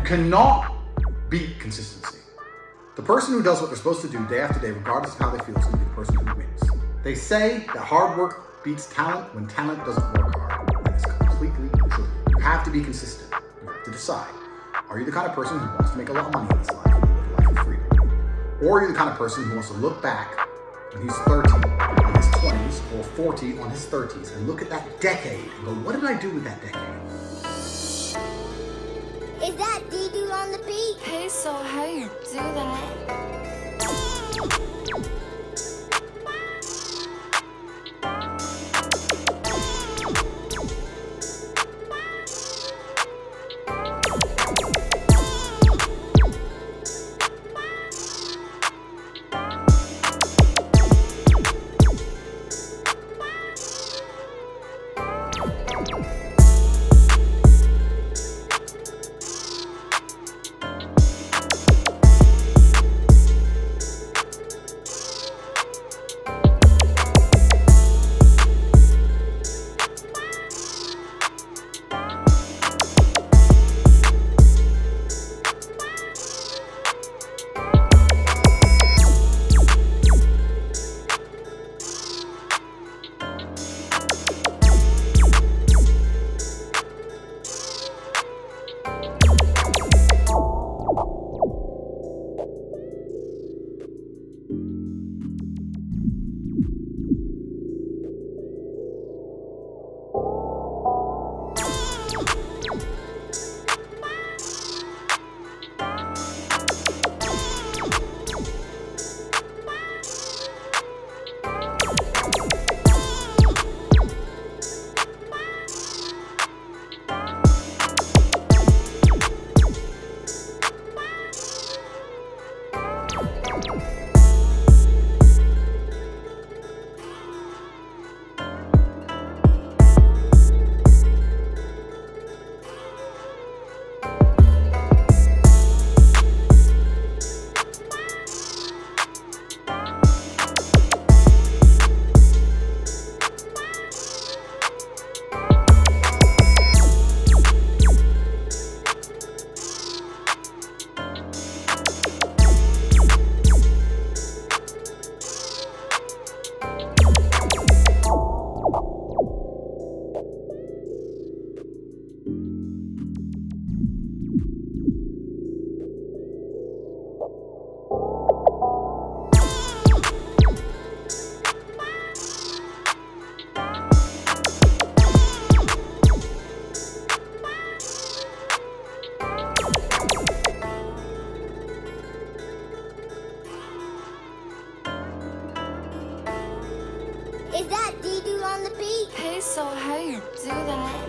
cannot beat consistency. The person who does what they're supposed to do day after day, regardless of how they feel, is going to be the person who wins. They say that hard work beats talent when talent doesn't work hard. That is completely true. You have to be consistent. You have to decide. Are you the kind of person who wants to make a lot of money in this life and live a life of freedom? Or are you the kind of person who wants to look back when he's 30 on his 20s or 40 on his 30s and look at that decade and go, what did I do with that decade? Is that D-Dude on the beat? Hey, so how you do that? Is that D-Dude on the beat? Hey, so how you do that?